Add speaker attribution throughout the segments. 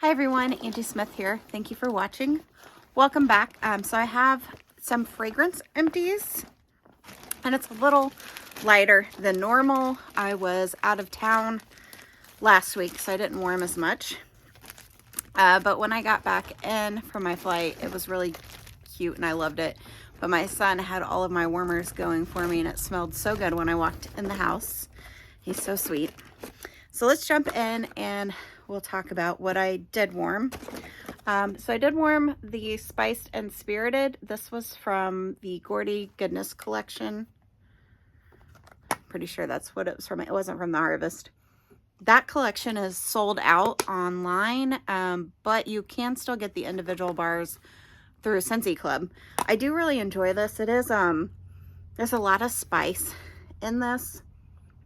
Speaker 1: Hi everyone, Angie Smith here. Thank you for watching. Welcome back. So I have some fragrance empties, and it's a little lighter than normal. I was out of town last week, so I didn't warm as much. But when I got back in from my flight, it was really cute and I loved it. But my son had all of my warmers going for me, and it smelled so good when I walked in the house. He's so sweet. So let's jump in and we'll talk about what I did warm. So I did warm the Spiced and Spirited. This was from the Gordy Goodness collection. Pretty sure that's what it was from. It wasn't from the Harvest. That collection is sold out online, but you can still get the individual bars through Scentsy Club. I do really enjoy this. It is, there's a lot of spice in this,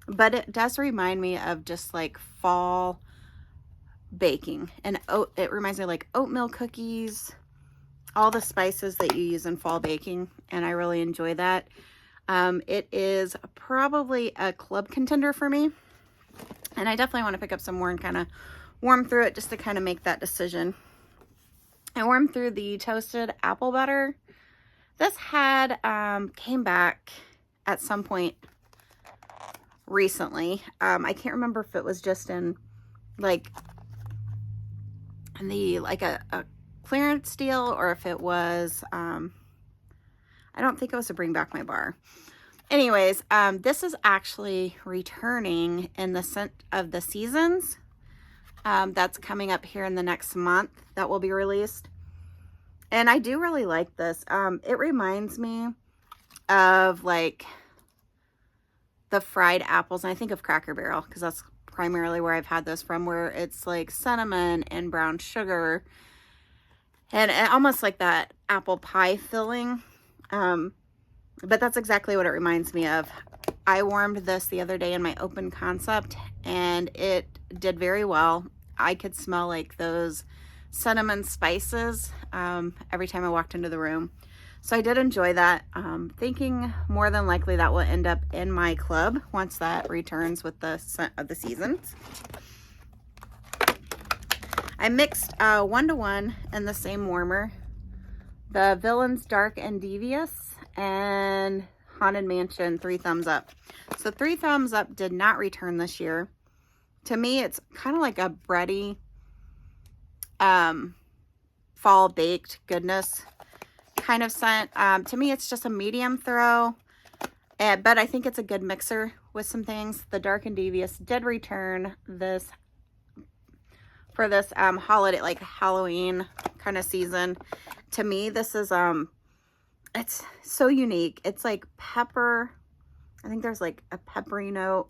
Speaker 1: but it does remind me of just like fall baking, and it reminds me of like oatmeal cookies, all the spices that you use in fall baking, and I really enjoy that. It is probably a club contender for me, and I definitely want to pick up some more and kind of warm through it just to kind of make that decision. I warmed through the Toasted Apple Butter. This had came back at some point recently. I can't remember if it was just in like a clearance deal, or if it was I don't think it was to bring back my bar. Anyways, this is actually returning in the Scent of the Seasons. That's coming up here in the next month that will be released. And I do really like this. It reminds me of like the fried apples. And I think of Cracker Barrel because that's primarily where I've had this from, where it's like cinnamon and brown sugar and almost like that apple pie filling. But that's exactly what it reminds me of. I warmed this the other day in my open concept and it did very well. I could smell like those cinnamon spices every time I walked into the room. So I did enjoy that. Thinking more than likely that will end up in my club once that returns with the Scent of the Seasons. I mixed 1-to-1 in the same warmer. The Villains Dark and Devious and Haunted Mansion 3 Thumbs Up. So 3 Thumbs Up did not return this year. To me, it's kind of like a bready fall baked goodness kind of scent. To me, it's just a medium throw, but I think it's a good mixer with some things. The Dark and Devious did return this for this holiday, like Halloween kind of season. To me, this is it's so unique. It's like pepper. I think there's like a peppery note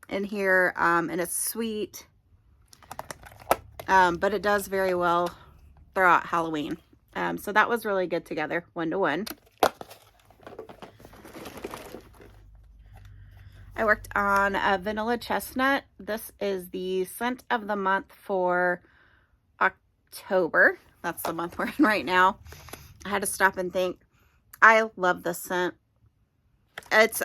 Speaker 1: in here, and it's sweet, but it does very well throughout Halloween. So that was really good together, 1-to-1. I worked on a Vanilla Chestnut. This is the scent of the month for October. That's the month we're in right now. I had to stop and think. I love this scent. It's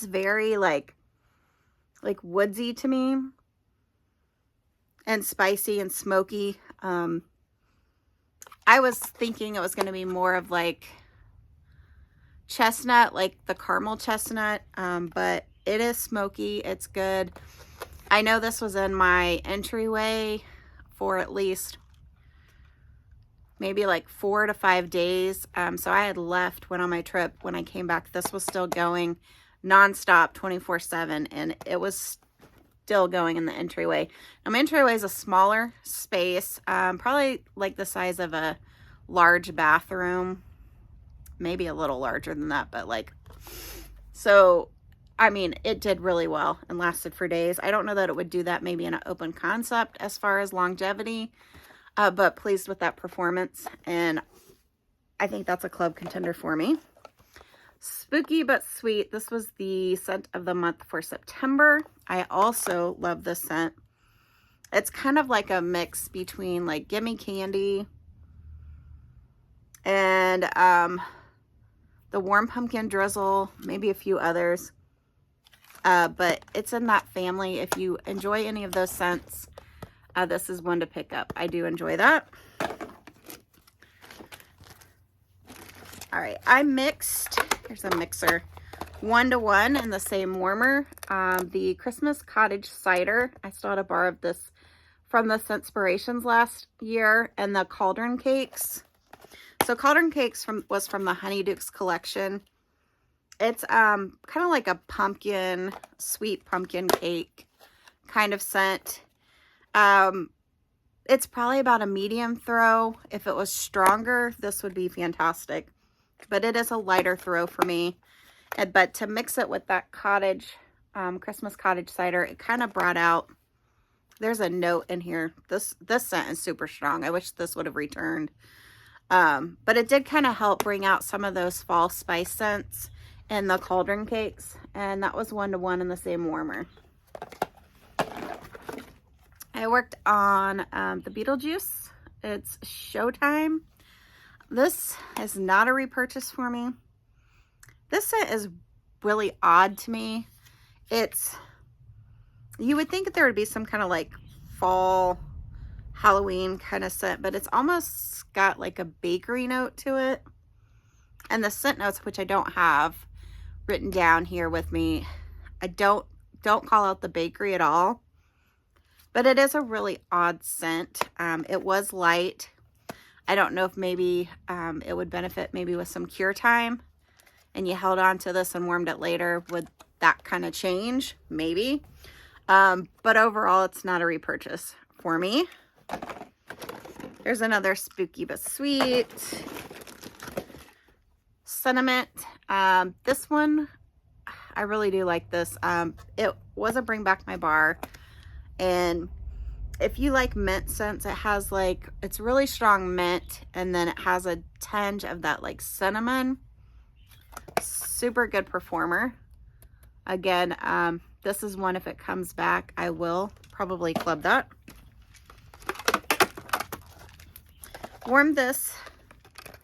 Speaker 1: very like woodsy to me, and spicy and smoky. I was thinking it was going to be more of like chestnut, like the caramel chestnut, but it is smoky. It's good. I know this was in my entryway for at least maybe like 4 to 5 days. So I had left, went on my trip. When I came back, this was still going nonstop 24/7, and it was still going in the entryway. Now my entryway is a smaller space, probably like the size of a large bathroom, maybe a little larger than that, but like, so I mean, it did really well and lasted for days. I don't know that it would do that maybe in an open concept as far as longevity, but pleased with that performance, and I think that's a club contender for me. Spooky but Sweet. This was the scent of the month for September. I also love this scent. It's kind of like a mix between like Gimme Candy and the Warm Pumpkin Drizzle, maybe a few others. But it's in that family. If you enjoy any of those scents, this is one to pick up. I do enjoy that. All right, I mixed, here's a mixer, 1-to-1 in the same warmer. The Christmas Cottage Cider, I still had a bar of this from the Scentspirations last year, and the Cauldron Cakes. So Cauldron Cakes was from the Honeydukes collection. It's kind of like a pumpkin, sweet pumpkin cake kind of scent. It's probably about a medium throw. If it was stronger, this would be fantastic. But it is a lighter throw for me. But to mix it with that cottage, Christmas Cottage Cider, it kind of brought out, there's a note in here. This scent is super strong. I wish this would have returned. But it did kind of help bring out some of those fall spice scents in the Cauldron Cakes. And that was 1-to-1 in the same warmer. I worked on the Beetlejuice. It's Showtime. This is not a repurchase for me. This scent is really odd to me. You would think that there would be some kind of like fall Halloween kind of scent, but it's almost got like a bakery note to it. And the scent notes, which I don't have written down here with me, I don't call out the bakery at all. But it is a really odd scent. It was light. I don't know if maybe it would benefit maybe with some cure time, and you held on to this and warmed it later. Would that kind of change? Maybe. But overall, it's not a repurchase for me. There's another Spooky But Sweet Sentiment. This one, I really do like this. It was a Bring Back My Bar. And if you like mint scents, it has like, it's really strong mint, and then it has a tinge of that like cinnamon. Super good performer. Again, this is one, if it comes back, I will probably club that. Warmed this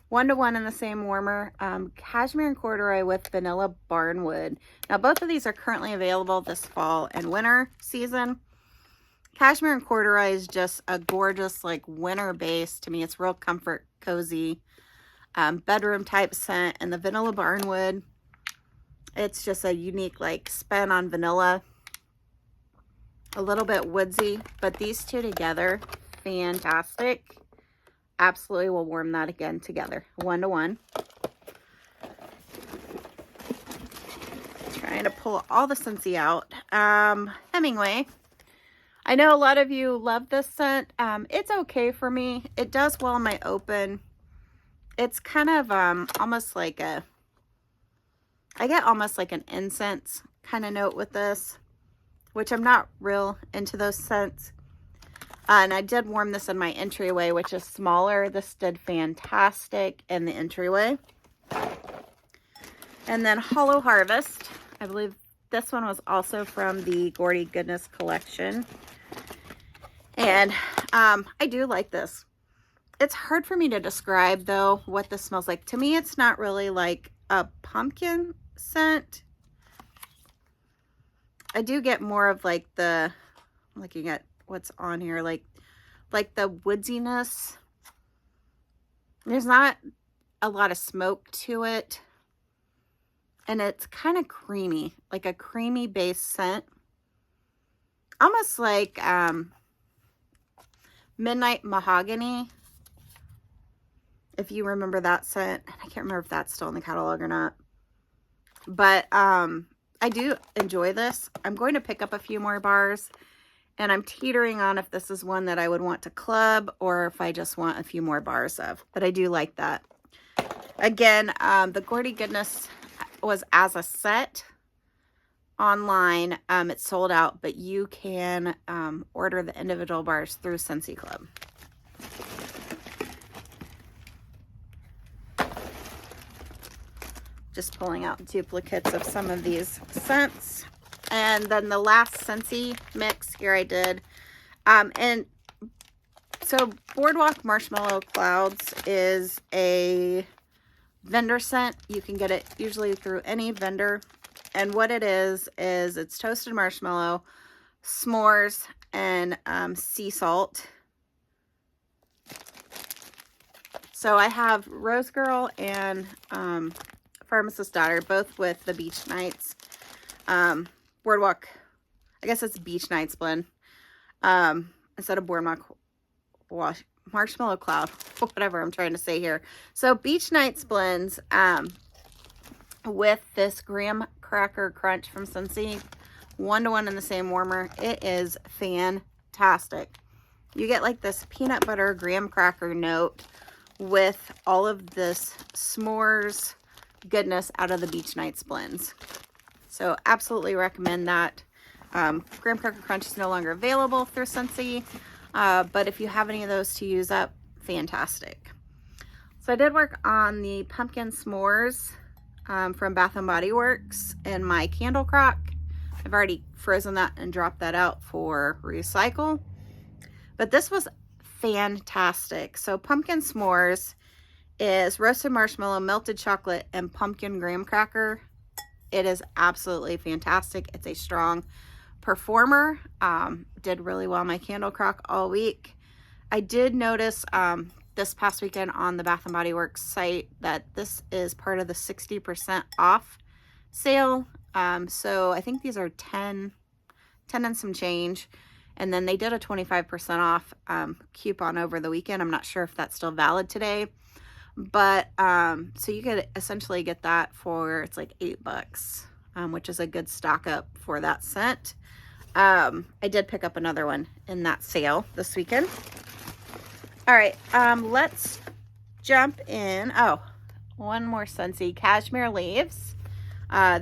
Speaker 1: 1-to-1 in the same warmer. Cashmere and Corduroy with Vanilla Barnwood. Now both of these are currently available this fall and winter season. Cashmere and Corduroy is just a gorgeous, like, winter base. To me, it's real comfort, cozy, bedroom type scent. And the Vanilla Barnwood, it's just a unique, like, spin on vanilla. A little bit woodsy, but these two together, fantastic. Absolutely will warm that again together, 1-to-1. Trying to pull all the Scentsy out. Hemingway. I know a lot of you love this scent. It's okay for me. It does well in my open. It's kind of almost like I get almost like an incense kind of note with this, which I'm not real into those scents. And I did warm this in my entryway, which is smaller. This did fantastic in the entryway. And then Hollow Harvest. I believe this one was also from the Gordy Goodness collection. And I do like this. It's hard for me to describe, though, what this smells like. To me, it's not really like a pumpkin scent. I do get more of like the, looking at what's on here, like the woodiness. There's not a lot of smoke to it. And it's kind of creamy, like a creamy base scent. Almost like Midnight Mahogany, if you remember that scent. I can't remember if that's still in the catalog or not. But I do enjoy this. I'm going to pick up a few more bars, and I'm teetering on if this is one that I would want to club or if I just want a few more bars of. But I do like that. Again, the Gordy Goodness was as a set online. It's sold out, but you can order the individual bars through Scentsy Club. Just pulling out duplicates of some of these scents. And then the last Scentsy mix here I did. And so Boardwalk Marshmallow Clouds is a vendor scent. You can get it usually through any vendor. And what it is it's toasted marshmallow, s'mores, and sea salt. So I have Rose Girl and Pharmacist's Daughter, both with the Beach Nights Boardwalk. I guess it's Beach Nights blend instead of Boardwalk Marshmallow Cloud, whatever I'm trying to say here. So Beach Nights blends with this graham cracker crunch from Scentsy, 1-to-1 in the same warmer. It is fantastic. You get like this peanut butter graham cracker note with all of this s'mores goodness out of the Beach Nights blends. So absolutely recommend that. Graham cracker crunch is no longer available through Scentsy, but if you have any of those to use up, fantastic. So I did work on the pumpkin s'mores from Bath and Body Works in my candle crock. I've already frozen that and dropped that out for recycle, but this was fantastic. So pumpkin s'mores is roasted marshmallow, melted chocolate, and pumpkin graham cracker. It is absolutely fantastic. It's a strong performer. Did really well in my candle crock all week. I did notice this past weekend on the Bath and Body Works site that this is part of the 60% off sale. So I think these are 10 and some change. And then they did a 25% off coupon over the weekend. I'm not sure if that's still valid today. But so you could essentially get that for, it's like $8, which is a good stock up for that scent. I did pick up another one in that sale this weekend. All right, let's jump in. Oh, one more Scentsy, Cashmere Leaves.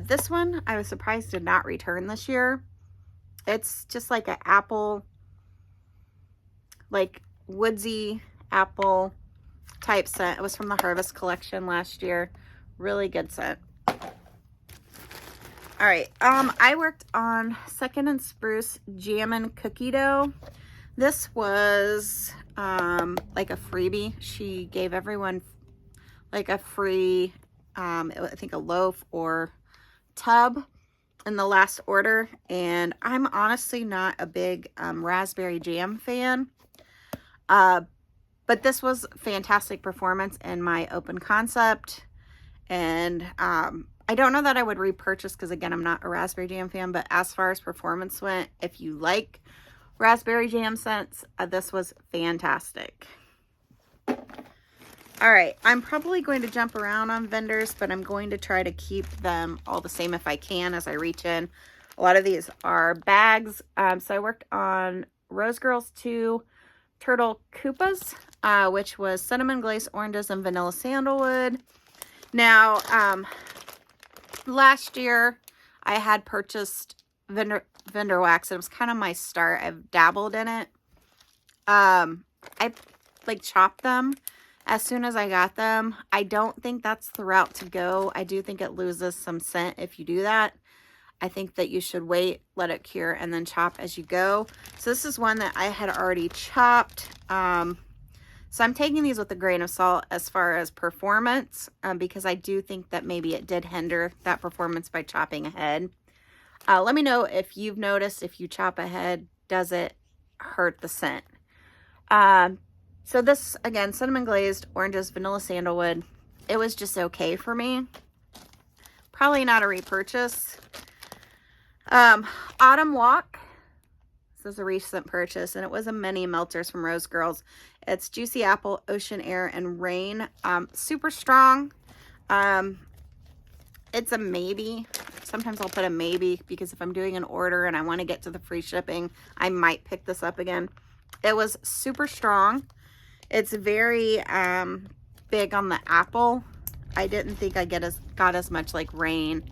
Speaker 1: This one I was surprised did not return this year. It's just like an apple, like woodsy apple type scent. It was from the Harvest collection last year. Really good scent. All right, I worked on Second and Spruce Jammin' Cookie Dough. This was like a freebie. She gave everyone like a free, I think a loaf or tub in the last order. And I'm honestly not a big raspberry jam fan. But this was fantastic performance in my open concept. And I don't know that I would repurchase because, again, I'm not a raspberry jam fan. But as far as performance went, if you like raspberry jam scents, this was fantastic. All right, I'm probably going to jump around on vendors, but I'm going to try to keep them all the same if I can as I reach in. A lot of these are bags. So I worked on Rose Girls 2 Turtle Koopas, which was cinnamon glazed oranges and vanilla sandalwood. Now, last year I had purchased vendor wax. It was kind of my start. I've dabbled in it. I like chopped them as soon as I got them. I don't think that's the route to go. I do think it loses some scent if you do that. I think that you should wait, let it cure, and then chop as you go. So this is one that I had already chopped. So I'm taking these with a grain of salt as far as performance, because I do think that maybe it did hinder that performance by chopping ahead. Let me know if you've noticed, if you chop ahead, does it hurt the scent? So this, again, cinnamon glazed oranges, vanilla sandalwood. It was just okay for me. Probably not a repurchase. Autumn Walk. This is a recent purchase, and it was a mini melters from Rose Girls. It's Juicy Apple, Ocean Air, and Rain. Super strong. It's a maybe. Sometimes I'll put a maybe because if I'm doing an order and I want to get to the free shipping, I might pick this up again. It was super strong. It's very big on the apple. I didn't think I got as much like Rain,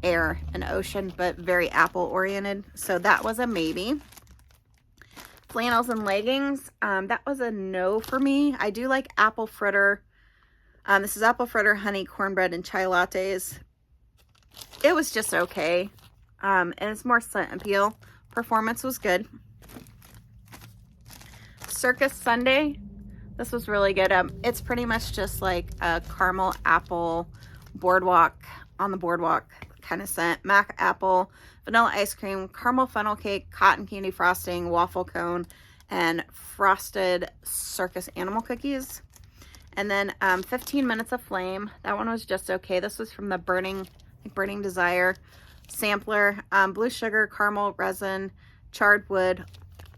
Speaker 1: Air, and Ocean, but very apple oriented. So that was a maybe. Flannels and leggings. That was a no for me. I do like apple fritter. This is apple fritter, honey, cornbread, and chai lattes. It was just okay. And it's more scent appeal. Performance was good. Circus Sundae. This was really good. It's pretty much just like a caramel apple boardwalk, on the boardwalk kind of scent. Mac apple, vanilla ice cream, caramel funnel cake, cotton candy frosting, waffle cone, and frosted circus animal cookies. And then 15 minutes of flame. That one was just okay. This was from the Burning Desire sampler. Blue sugar, caramel resin, charred wood,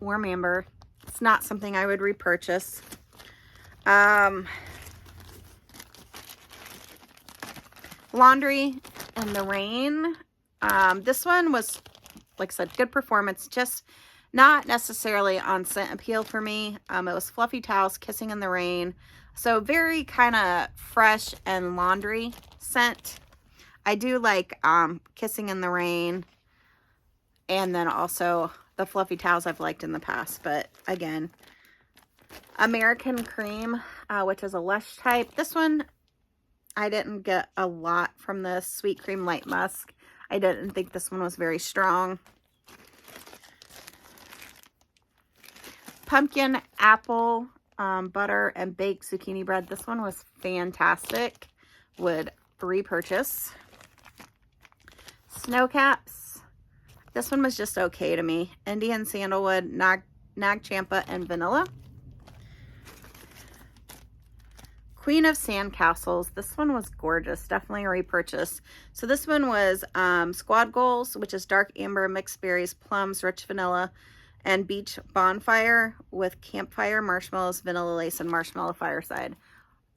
Speaker 1: warm amber. It's not something I would repurchase. Laundry in the Rain. This one was, like I said, good performance, just not necessarily on scent appeal for me. It was fluffy towels, kissing in the rain. So very kind of fresh and laundry scent. I do like kissing in the rain, and then also the fluffy towels I've liked in the past. But again, American Cream, which is a Lush type. This one, I didn't get a lot from the Sweet Cream Light Musk. I didn't think this one was very strong. Pumpkin apple butter and baked zucchini bread. This one was fantastic. Would repurchase. Snow caps. This one was just okay to me. Indian sandalwood, nag champa, and vanilla. Queen of Sandcastles. This one was gorgeous. Definitely a repurchase. So this one was Squad Goals, which is dark amber, mixed berries, plums, rich vanilla, and beach bonfire with campfire, marshmallows, vanilla lace, and marshmallow fireside.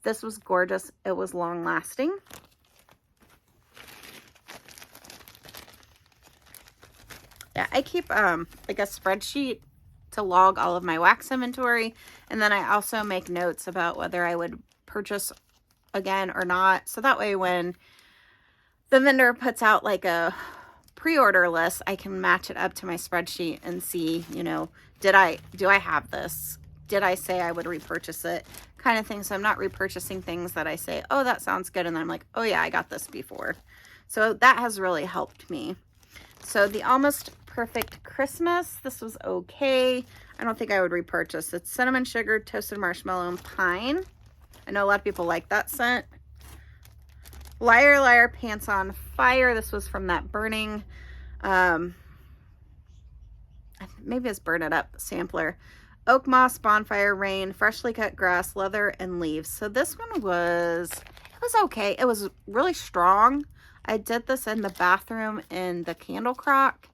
Speaker 1: This was gorgeous. It was long lasting. Yeah, I keep like a spreadsheet to log all of my wax inventory, and then I also make notes about whether I would purchase again or not. So that way when the vendor puts out like a pre-order list, I can match it up to my spreadsheet and see, you know, do I have this? Did I say I would repurchase it? Kind of thing. So I'm not repurchasing things that I say, oh, that sounds good. And then I'm like, oh yeah, I got this before. So that has really helped me. So the Almost Perfect Christmas, this was okay. I don't think I would repurchase. It's cinnamon sugar, toasted marshmallow, and pine. I know a lot of people like that scent. Liar Liar Pants on Fire. This was from that Burning, maybe it's Burn It Up sampler. Oak moss, bonfire, rain, freshly cut grass, leather, and leaves. So this one was, it was okay. It was really strong. I did this in the bathroom in the candle crock,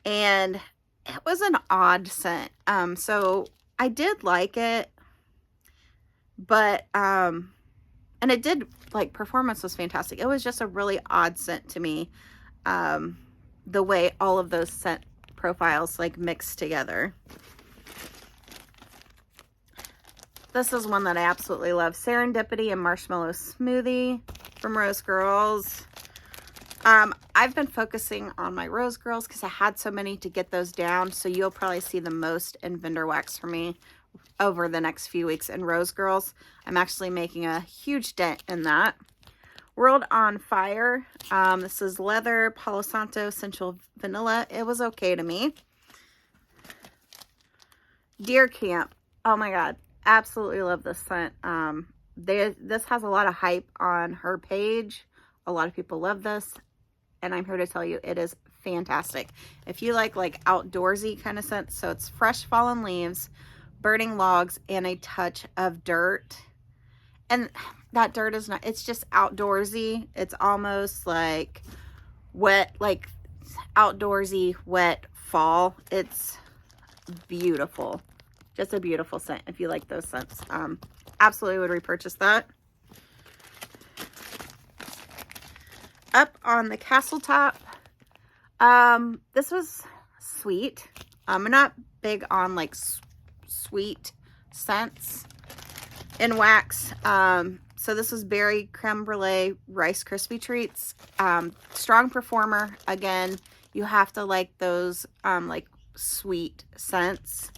Speaker 1: and it was an odd scent. So I did like it, but, and it did, like, performance was fantastic. It was just a really odd scent to me. The way all of those scent profiles, like, mixed together. This is one that I absolutely love. Serendipity and Marshmallow Smoothie from Rose Girls. I've been focusing on my Rose Girls because I had so many to get those down. So you'll probably see the most in vendor wax for me over the next few weeks in Rose Girls. I'm actually making a huge dent in that. World on Fire. This is leather, Palo Santo, sensual vanilla. It was okay to me. Deer Camp. Oh my God. Absolutely love this scent. This has a lot of hype on her page. A lot of people love this, and I'm here to tell you it is fantastic. If you like outdoorsy kind of scent, so it's fresh fallen leaves, burning logs, and a touch of dirt. And that dirt is not, it's just outdoorsy. It's almost like wet, like outdoorsy, wet fall. It's beautiful. Just a beautiful scent if you like those scents. Absolutely would repurchase that. Up on the Castle Top. This was sweet. I'm not big on like sweet scents in wax. So this was berry creme brulee Rice Krispie treats. Strong performer. Again, you have to like those like sweet scents.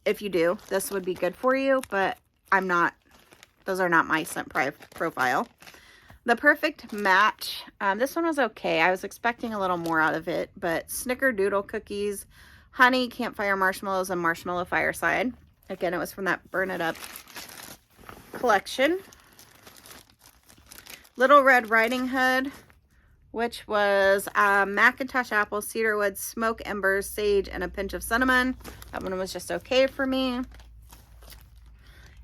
Speaker 1: If you do, this would be good for you, but I'm not, those are not my scent profile. The Perfect Match. This one was okay. I was expecting a little more out of it, but Snickerdoodle cookies, honey, campfire marshmallows, and marshmallow fireside. Again, it was from that Burn It Up collection. Little Red Riding Hood. which was Macintosh apple, cedarwood, smoke embers, sage, and a pinch of cinnamon. That one was just okay for me.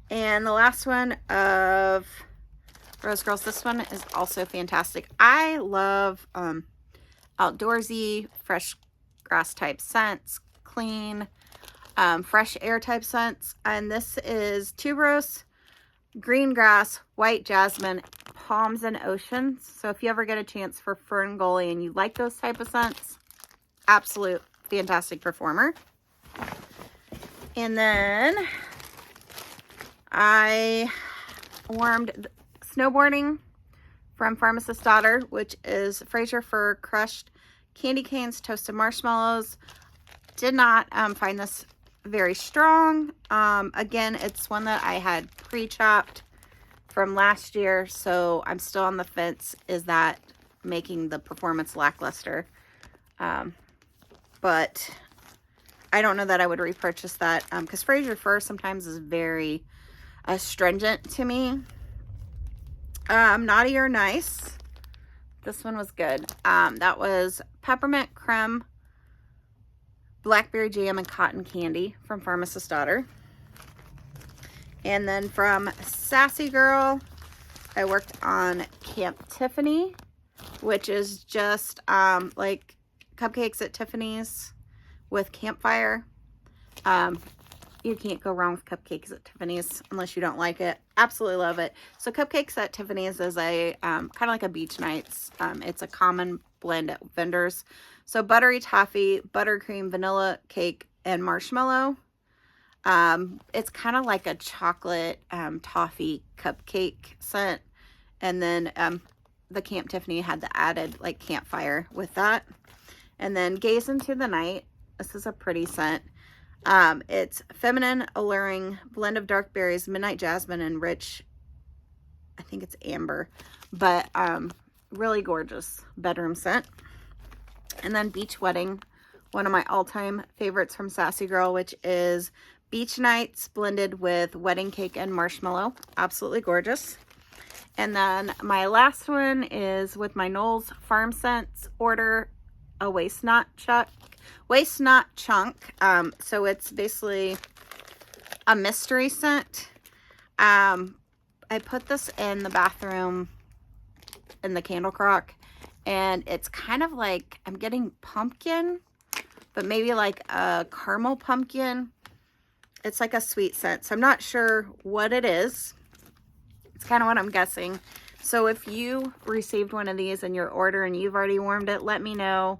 Speaker 1: And the last one of Rose Girls, this one is also fantastic. I love outdoorsy, fresh grass type scents, clean, fresh air type scents. And this is tuberose, green grass, white jasmine, palms, and oceans. So if you ever get a chance for Ferngully and you like those type of scents, absolute fantastic performer. And then I warmed snowboarding from Pharmacist's Daughter, which is Fraser Fir crushed candy canes, toasted marshmallows. Did not find this very strong. Again, it's one that I had pre-chopped from last year, so I'm still on the fence. Is that making the performance lackluster? But I don't know that I would repurchase that because Fraser Fir sometimes is very astringent to me. Naughty or Nice. This one was good. That was peppermint creme, blackberry jam, and cotton candy from Pharmacist's Daughter. And then from Sassy Girl, I worked on Camp Tiffany, which is just like cupcakes at Tiffany's with campfire. You can't go wrong with cupcakes at Tiffany's unless you don't like it. Absolutely love it. So cupcakes at Tiffany's is a kind of like a beach nights. It's a common blend at vendors. So buttery toffee, buttercream, vanilla cake, and marshmallow. It's kind of like a chocolate toffee cupcake scent. And then the Camp Tiffany had the added like campfire with that. And then Gaze Into the Night. This is a pretty scent. It's feminine, alluring blend of dark berries, midnight jasmine, and rich, I think it's amber, but really gorgeous bedroom scent. And then Beach Wedding, one of my all-time favorites from Sassy Girl, which is Beach Nights blended with wedding cake and marshmallow. Absolutely gorgeous. And then my last one is with my Knowles Farm Scents order, a waist knot chunk. So it's basically a mystery scent. I put this in the bathroom in the candle crock, and it's kind of like I'm getting pumpkin, but maybe like a caramel pumpkin. It's like a sweet scent, so I'm not sure what it is. It's kind of what I'm guessing. So if you received one of these in your order and you've already warmed it, let me know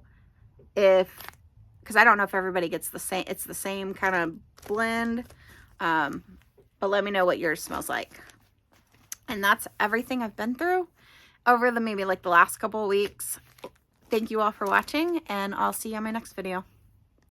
Speaker 1: because I don't know if everybody gets the same, it's the same kind of blend, but let me know what yours smells like. And that's everything I've been through over maybe like the last couple of weeks. Thank you all for watching, and I'll see you on my next video.